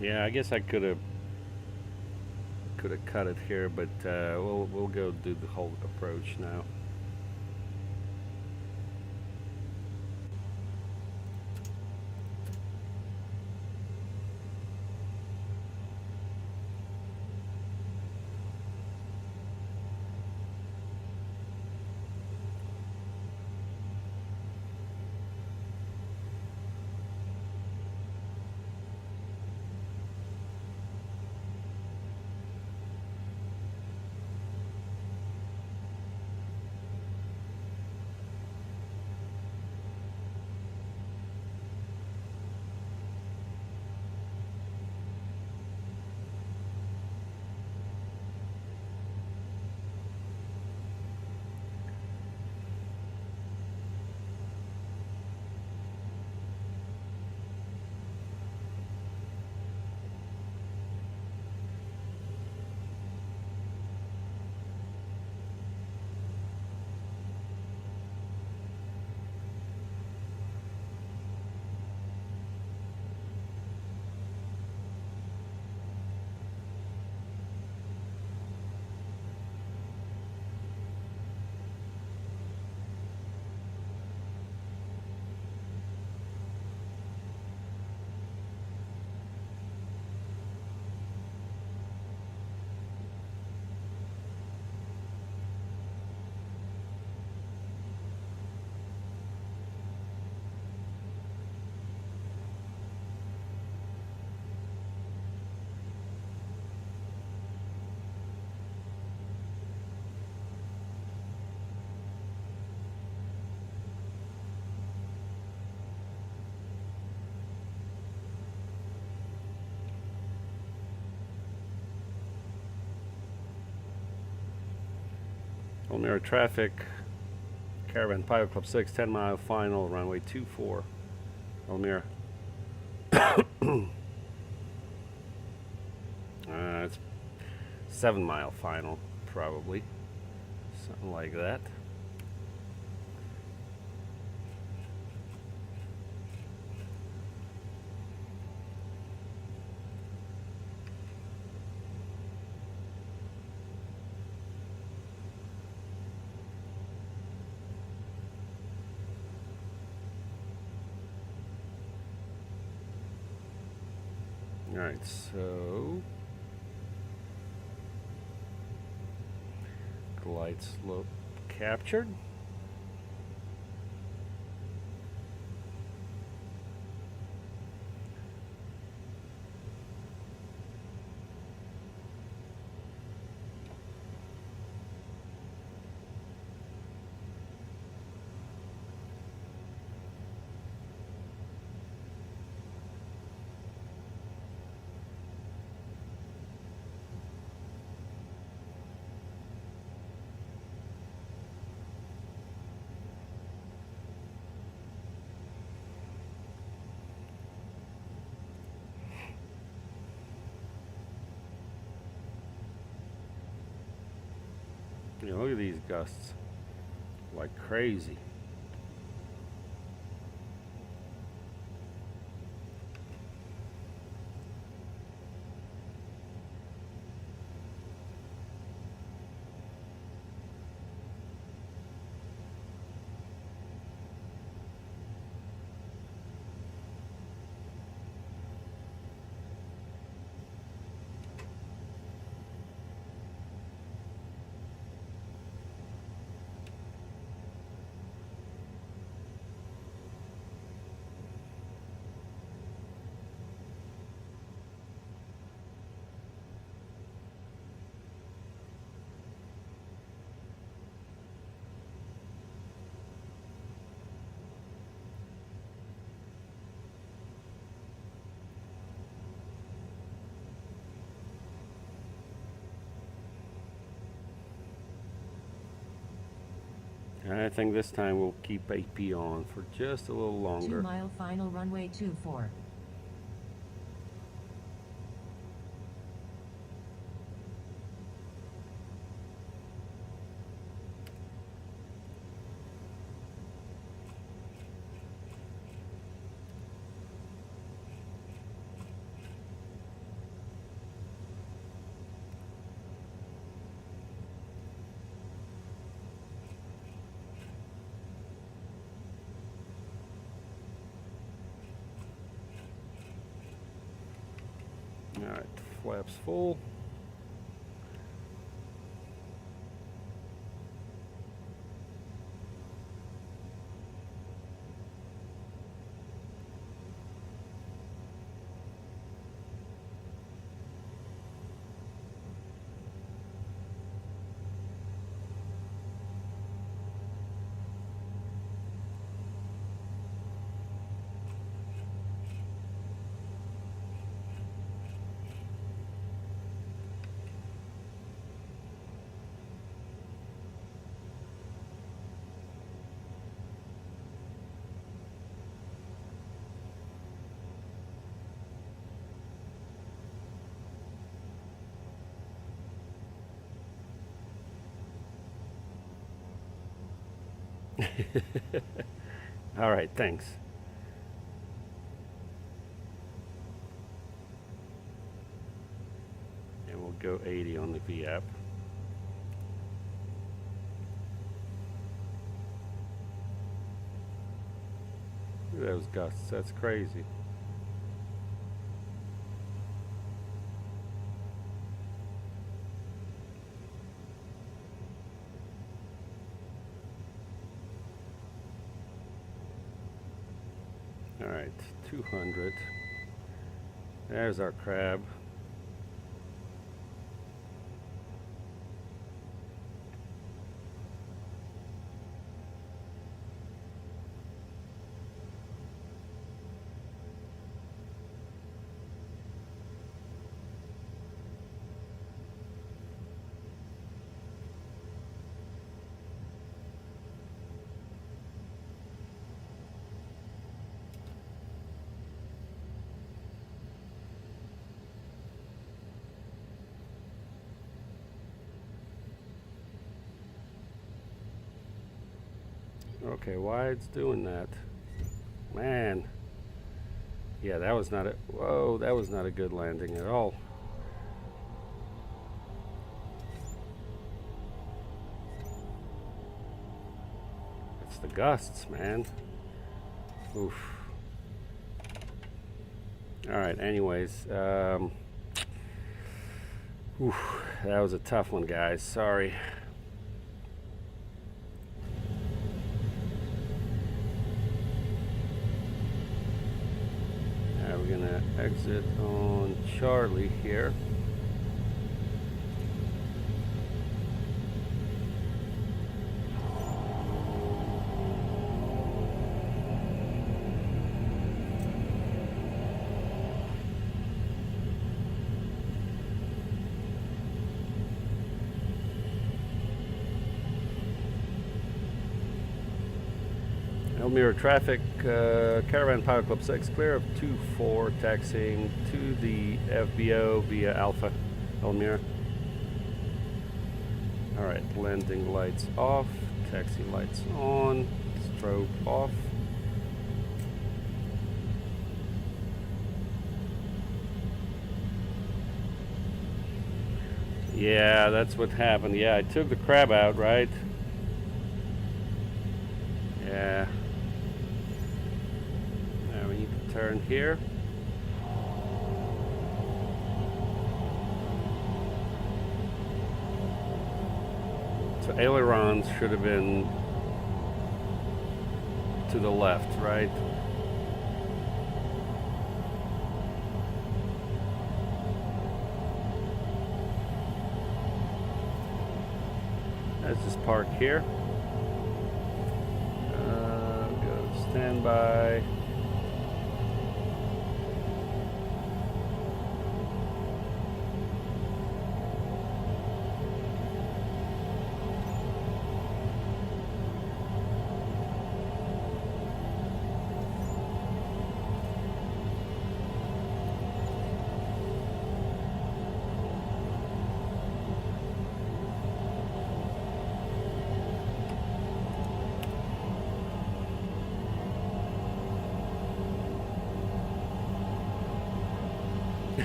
Yeah, I guess I could have cut it here, but we'll go do the whole approach now. Elmira traffic, Caravan Pilot Club 6, 10-mile final, runway 24, Elmira. It's 7-mile final, probably. Something like that. Alright, so glide slope captured. You know, look at these gusts, like crazy. I think this time we'll keep AP on for just a little longer. 2-mile final, runway 24. Alright, flaps full. All right, thanks. And we'll go 80 on the V app. Look at those gusts, that's crazy. All right, 200. There's our crab. Okay, why it's doing that? Man. Yeah, that was not a, whoa, that was not a good landing at all. It's the gusts, man. Oof. Alright, anyways. Oof, that was a tough one, guys. Sorry. We're gonna exit on Charlie here. Elmira traffic, Caravan Pilot Club 6, clear of 2-4, taxiing to the FBO via Alpha, Elmira. Alright, landing lights off, taxi lights on, strobe off. Yeah, that's what happened. Yeah, I took the crab out, right? Yeah. Now we need to turn here. So ailerons should have been to the left, right? Let's just park here. Go standby.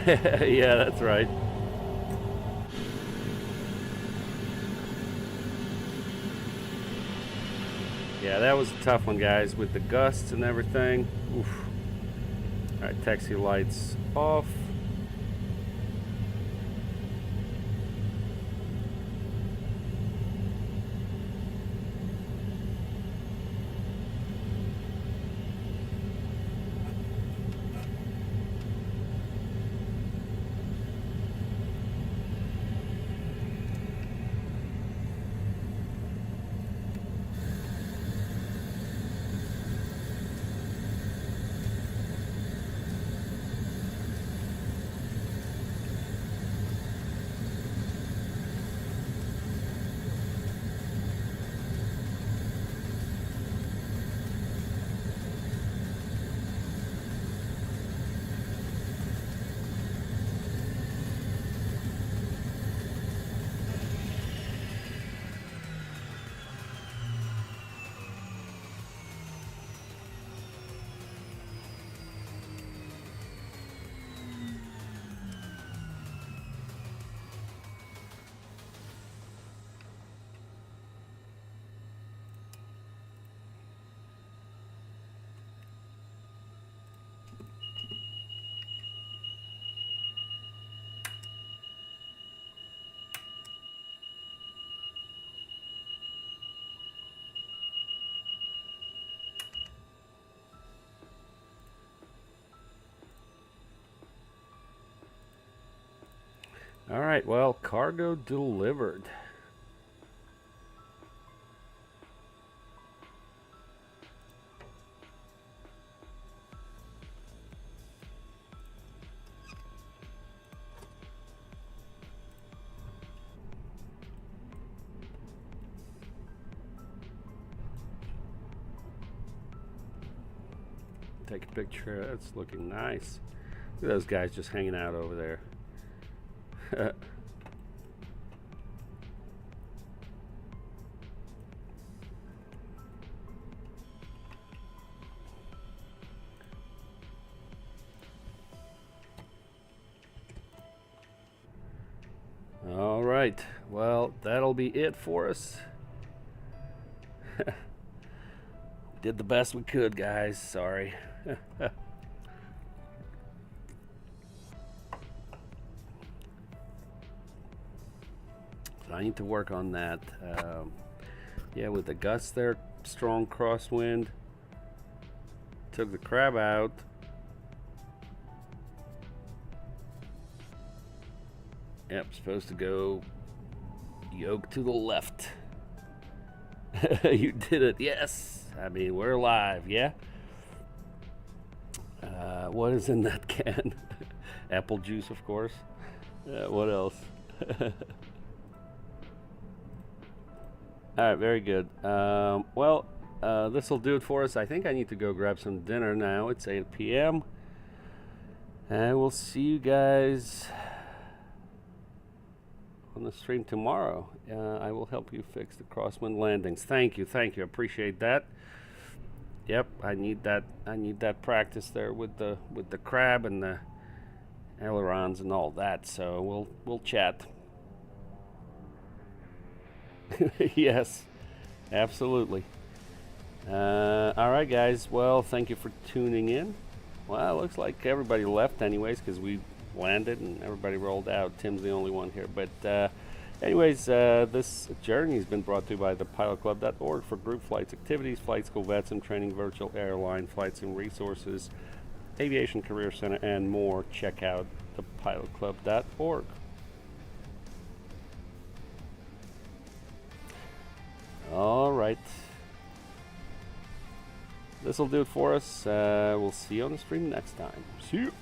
Yeah, that's right. Yeah, that was a tough one, guys, with the gusts and everything. Oof. All right, taxi lights off. All right, well, cargo delivered. Take a picture. That's looking nice. Look at those guys just hanging out over there. All right. Well, that'll be it for us. Did the best we could, guys. Sorry. So I need to work on that. Yeah, with the gusts there, strong crosswind. Took the crab out. Yep, supposed to go yoke to the left. You did it, yes. I mean, we're alive, yeah? What is in that can? Apple juice, of course. What else? Alright, very good. Well, this will do it for us. I think I need to go grab some dinner now. It's 8 p.m. And we'll see you guys on the stream tomorrow. I will help you fix the crosswind landings. Thank you, I appreciate that. Yep, I need that practice there with the crab and the ailerons and all that. So we'll chat. Yes, absolutely. All right, guys. Well, thank you for tuning in. Well, it looks like everybody left anyways because we landed and everybody rolled out. Tim's the only one here, but anyways, this journey has been brought to you by the pilotclub.org for group flights, activities, flight school, VATSIM training, virtual airline, flight sim resources, aviation career center, and more. Check out the pilotclub.org. All right. This will do it for us. We'll see you on the stream next time. See you.